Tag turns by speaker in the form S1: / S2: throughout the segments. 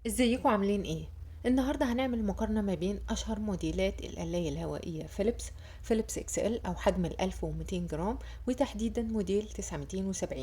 S1: ازيكم عاملين ايه؟ النهارده هنعمل مقارنة ما بين اشهر موديلات القلاية الهوائية فيليبس اكس ال او حجم ال 1200 جرام، وتحديدا موديل 970،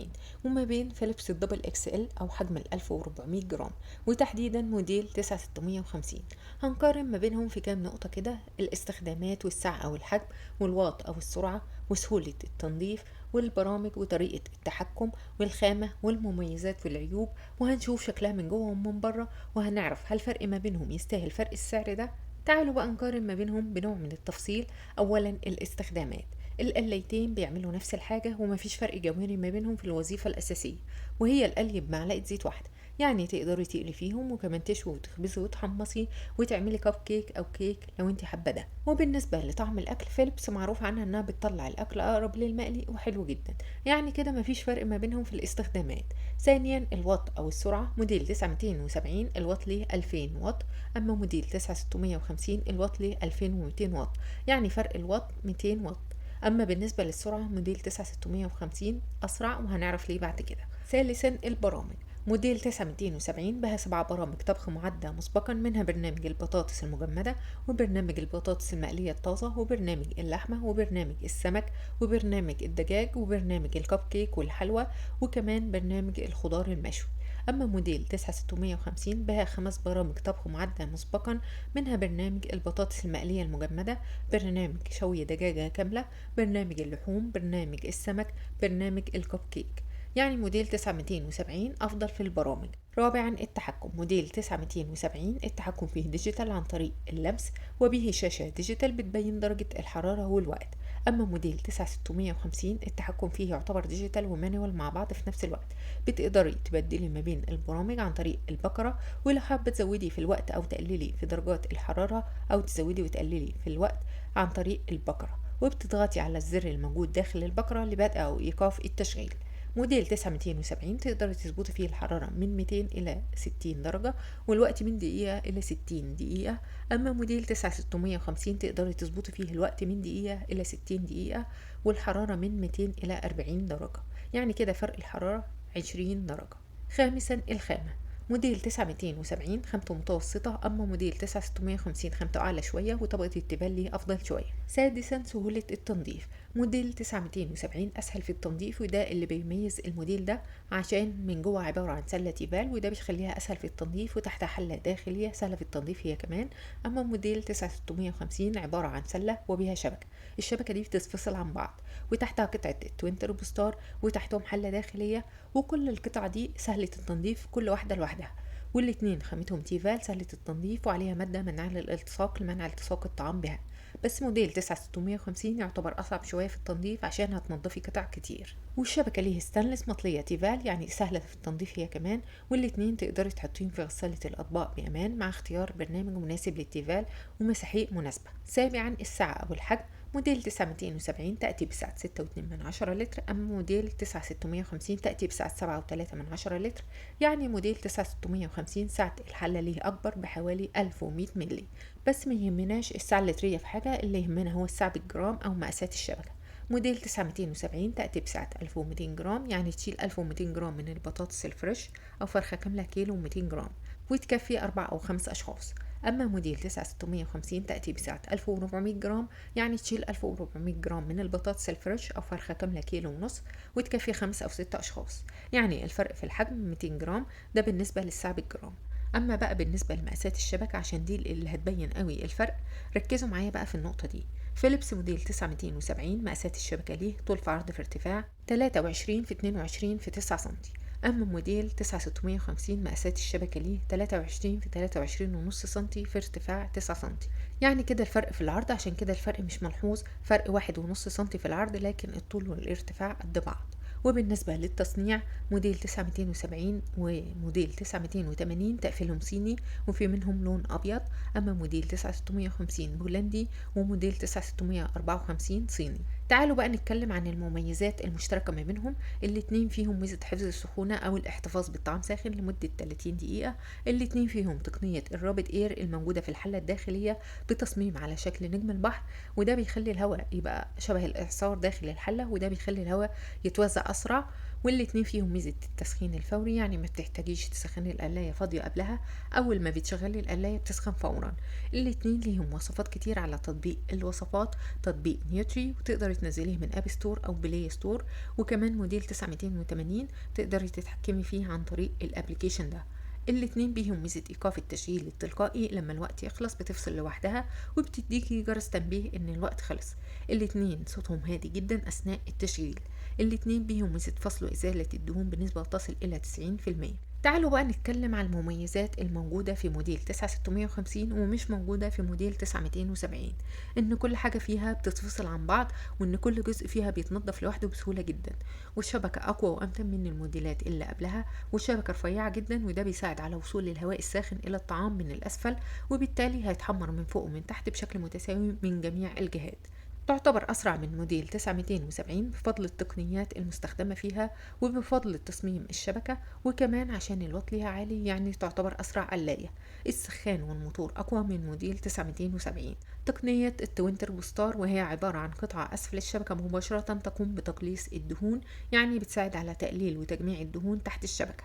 S1: وما بين فيليبس الدبل اكس ال او حجم ال 1400 جرام، وتحديدا موديل 9650. هنقارن ما بينهم في كام نقطة كده: الاستخدامات والسعة او الحجم والواط او السرعة وسهولة التنظيف والبرامج وطريقة التحكم والخامة والمميزات والعيوب، وهنشوف شكلها من جوه ومن بره، وهنعرف هل فرق ما بينهم يستاهل فرق السعر ده. تعالوا بقى نقارن ما بينهم بنوع من التفصيل. اولا الاستخدامات: القلايتين بيعملوا نفس الحاجة ومفيش فرق جوهري ما بينهم في الوظيفة الأساسية، وهي القلي بمعلقة زيت واحدة. يعني تقدري تقلي فيهم وكمان تشوي وتخبزي وتحمصي وتعملي كب كيك او كيك لو انت حابه ده. وبالنسبه لطعم الاكل، فيليبس معروف عنها انها بتطلع الاكل اقرب للمقلي وحلو جدا، يعني كده مفيش فرق ما بينهم في الاستخدامات. ثانيا الوات او السرعه: موديل 9270 الوات ليه 2000 واط، اما موديل 9650 الوات ليه 2200 واط، يعني فرق الوات 200 واط. اما بالنسبه للسرعه، موديل 9650 اسرع، وهنعرف ليه بعد كده. ثالثا البرامج: موديل 9270 بها 7 برامج طبخ معدة مسبقا، منها برنامج البطاطس المجمدة، وبرنامج البطاطس المقلية الطازة، وبرنامج اللحمة، وبرنامج السمك، وبرنامج الدجاج، وبرنامج الكب كيك والحلوى، وكمان برنامج الخضار المشوي. أما موديل 9650 بها 5 برامج طبخ معدة مسبقا، منها برنامج البطاطس المقلية المجمدة، برنامج شوي دجاجة كاملة، برنامج اللحوم، برنامج السمك، برنامج الكب كيك. يعني موديل 9270 أفضل في البرامج. رابعا التحكم: موديل 9270 التحكم فيه ديجيتال عن طريق اللمس، وبه شاشة ديجيتال بتبين درجة الحرارة والوقت. أما موديل 9650 التحكم فيه يعتبر ديجيتال ومانوال مع بعض في نفس الوقت، بتقدري تبدلي ما بين البرامج عن طريق البكرة، ولو حابة تزودي في الوقت أو تقللي في درجات الحرارة أو تزودي وتقللي في الوقت عن طريق البكرة، وبتضغطي على الزر الموجود داخل البكرة لبدء أو إيقاف التشغيل. موديل 9270 تقدري تظبطي فيه الحرارة من 200 إلى 60 درجة، والوقت من دقيقة إلى 60 دقيقة. أما موديل 9650 تقدري تظبطي فيه الوقت من دقيقة إلى 60 دقيقة، والحرارة من 200 إلى 40 درجة، يعني كده فرق الحرارة 20 درجة. خامسا الخامة: موديل 9270 خامته متوسطة، أما موديل 9650 خامته أعلى شوية وطبقة التيفال أفضل شوية. سادسا سهولة التنظيف: موديل 9270 أسهل في التنظيف، وده اللي بيميز الموديل ده عشان من جوه عبارة عن سلة تيفال، وده بيخليها أسهل في التنظيف، وتحتها حلة داخلية سهلة في التنظيف هي كمان. أما موديل 9650 عبارة عن سلة وبها شبكة، الشبكة دي بتتفصل عن بعض، وتحتها قطعة التوين تربوستار، وتحتهم حلة داخلية، وكل القطع دي سهلة التنظيف كل واحدة لوحدها، والاتنين خامتهم تيفال سهلة التنظيف وعليها مادة منع للالتصاق لمنع التصاق الطعام بها. بس موديل 9650 يعتبر أصعب شوية في التنظيف عشان هتنضفي قطع كتير، والشبكة ليه ستانلس مطلية تيفال، يعني سهلة في التنظيف هي كمان، والاتنين تقدري تحطيهم في غسالة الأطباق بأمان مع اختيار برنامج مناسب للتيفال ومساحيق مناسبة. سابعا السعة أو الحجم: موديل 9270 تأتي بسعة 6.2 لتر، أما موديل 9650 تأتي بسعة 7.3 لتر، يعني موديل 9650 سعة الحلة ليه أكبر بحوالي 1100 ملي. بس ما يهمناش السعة اللترية في حاجة، اللي يهمنا هو السعة بالجرام أو مقاسات الشبكة. موديل 9270 تأتي بسعة 1200 جرام، يعني تشيل 1200 جرام من البطاطس الفريش أو فرخة كاملة كيلو 200 جرام، وتكفي 4 أو 5 أشخاص. أما موديل 9650 تأتي بسعة 1400 جرام، يعني تشيل 1400 جرام من البطاطس الفريش أو فرخة كاملة كيلو ونص، وتكفي 5 أو 6 أشخاص، يعني الفرق في الحجم 200 جرام. ده بالنسبة للسعة بالجرام. أما بقى بالنسبة لمقاسات الشبكة، عشان دي اللي هتبين قوي الفرق، ركزوا معايا بقى في النقطة دي. فيليبس موديل 9270 مقاسات الشبكة ليه طول في عرض في ارتفاع 23 في 22 في 9 سنتي، أما موديل 9650 مقاسات الشبكة ليه 23 في 23 ونص سنتي في ارتفاع 9 سنتي، يعني كده الفرق في العرض، عشان كده الفرق مش ملحوظ، فرق 1.5 سنتي في العرض، لكن الطول والارتفاع قد بعض. وبالنسبة للتصنيع، موديل 9270 وموديل 9280 تقفيلهم صيني وفي منهم لون أبيض، أما موديل 9650 بولندي، وموديل 9654 صيني. تعالوا بقى نتكلم عن المميزات المشتركة ما بينهم. الاتنين فيهم ميزة حفظ السخونة أو الاحتفاظ بالطعام ساخن لمدة 30 دقيقة. الاتنين فيهم تقنية الرابد اير الموجودة في الحلة الداخلية بتصميم على شكل نجم البحر، وده بيخلي الهواء يبقى شبه الإعصار داخل الحلة، وده بيخلي الهواء يتوزع أسرع، والاتنين فيهم ميزة التسخين الفوري، يعني ما بتحتاجيش تسخني القلاية فاضية قبلها، أول ما بتشغلي القلاية بتسخن فورا. الاتنين ليهم وصفات كتير على تطبيق الوصفات، تطبيق نيوتري، وتقدري تنزليه من اب ستور أو بلاي ستور. وكمان موديل 9280 تقدري تتحكمي فيه عن طريق الابليكيشن ده. الاتنين بيهم ميزة إيقاف التشغيل التلقائي، لما الوقت يخلص بتفصل لوحدها وبتديكي جرس تنبيه إن الوقت خلص. الاتنين صوتهم هادي جدا أثناء التشغيل. الاتنين بيهم ميزة فصل وإزالة الدهون بنسبة تصل إلى 90%. تعالوا بقى نتكلم عن المميزات الموجودة في موديل 9650 ومش موجودة في موديل 9270. إن كل حاجة فيها بتتفصل عن بعض، وإن كل جزء فيها بيتنضف لوحده بسهولة جدا، والشبكة أقوى وأمتن من الموديلات اللي قبلها، والشبكة رفيعة جدا، وده بيساعد على وصول الهواء الساخن إلى الطعام من الأسفل، وبالتالي هيتحمر من فوق ومن تحت بشكل متساوي من جميع الجهات. تعتبر أسرع من موديل 9270 بفضل التقنيات المستخدمة فيها وبفضل تصميم الشبكة، وكمان عشان الوات ليها عالي، يعني تعتبر أسرع قلاية. السخان والموتور أقوى من موديل 9270. تقنية التوينتر بوستار، وهي عبارة عن قطعة أسفل الشبكة مباشرة تقوم بتقليص الدهون، يعني بتساعد على تقليل وتجميع الدهون تحت الشبكة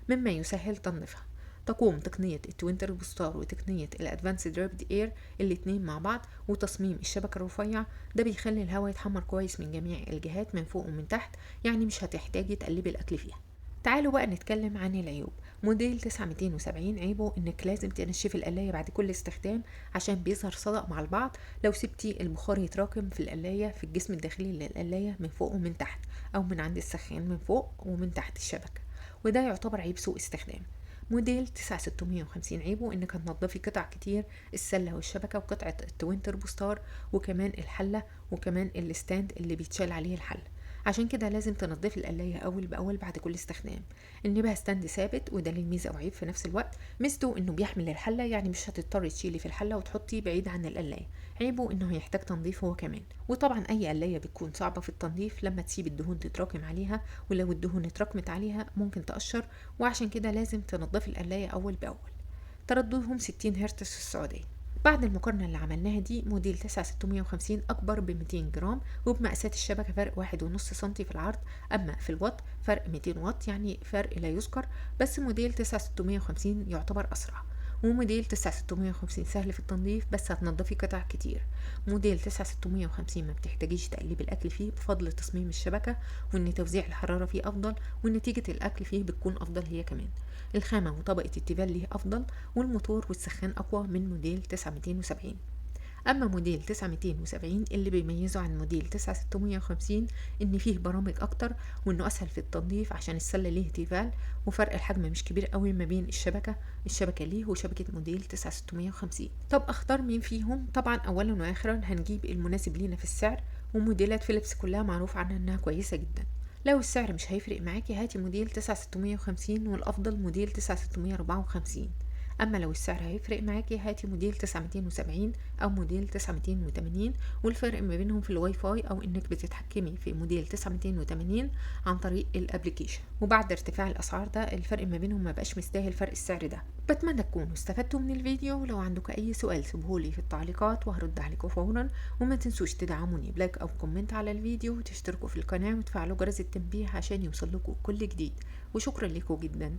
S1: مما يسهل تنظيفها. تقوم تقنية التوينتر بوستار وتقنية الادفانسد رابد اير الاتنين مع بعض وتصميم الشبكة الرفيع، ده بيخلي الهواء يتحمر كويس من جميع الجهات من فوق ومن تحت، يعني مش هتحتاجي تقلبي الأكل فيها. تعالوا بقى نتكلم عن العيوب. موديل 9270 عيبه انك لازم تنشفي القلاية بعد كل استخدام عشان بيظهر صدأ مع البعض لو سبتي البخار يتراكم في القلاية في الجسم الداخلي للقلاية من فوق ومن تحت، او من عند السخان من فوق ومن تحت الشبكة، وده يعتبر عيب سوء استخدام. موديل 9650 عيبه انك هتنضفي قطع كتير، السلة والشبكة وقطعة التوينتر بوستار وكمان الحلة وكمان الستاند اللي بيتشال عليه الحل. عشان كده لازم تنضفي القلاية أول بأول بعد كل استخدام. النبه ستاند ثابت، وده ليه ميزة وعيب في نفس الوقت. ميزته انه بيحمل الحلة، يعني مش هتضطري تشيلي في الحلة وتحطي بعيد عن القلاية. عيبه انه هيحتاج تنظيف هو كمان، وطبعا اي قلاية بتكون صعبة في التنظيف لما تسيب الدهون تتراكم عليها، ولو الدهون اتراكمت عليها ممكن تقشر، وعشان كده لازم تنضفي القلاية أول بأول. ترددهم 60 هرتز في السعودية. بعد المقارنة اللي عملناها دي، موديل 9650 أكبر ب200 جرام، وبمقاسات الشبكة فرق 1.5 سنتي في العرض. أما في الوات فرق 200 واط، يعني فرق لا يذكر. بس موديل 9650 يعتبر أسرع. وموديل 9650 سهل في التنظيف، بس هتنضفي قطع كتير. موديل 9650 ما بتحتاجيش تقلبي الأكل فيه بفضل تصميم الشبكة، وإن توزيع الحرارة فيه أفضل، ونتيجة الأكل فيه بتكون أفضل هي كمان. الخامة وطبقة التيفال ليه أفضل، والموتور والسخان أقوى من موديل 9270. أما موديل 9270 اللي بيميزه عن موديل 9650 إن فيه برامج أكتر، وإنه أسهل في التنظيف عشان السلة ليه تيفال، وفرق الحجم مش كبير قوي ما بين الشبكة ليه وشبكة موديل 9650. طب أختار مين فيهم؟ طبعا أولا وآخرا هنجيب المناسب لينا في السعر، وموديلات فيليبس كلها معروف عنها إنها كويسة جدا. لو السعر مش هيفرق معاكي هاتي موديل 9650، والأفضل موديل 9654. أما لو السعر هيفرق معاكي هاتي موديل 9270 أو موديل 9280، والفرق ما بينهم في الواي فاي، أو إنك بتتحكمي في موديل 9280 عن طريق الابليكيشن، وبعد ارتفاع الأسعار ده الفرق ما بينهم ما بقاش مستاهل فرق السعر ده. بتمنى تكونوا استفدتوا من الفيديو، ولو عندكم أي سؤال سيبهولي في التعليقات وهرد عليكم فورا. وما تنسوش تدعموني بلايك أو كومنت على الفيديو، وتشتركوا في القناة وتفعلوا جرس التنبيه عشان يوصلكوا كل جديد. وشكرا لكم جدا.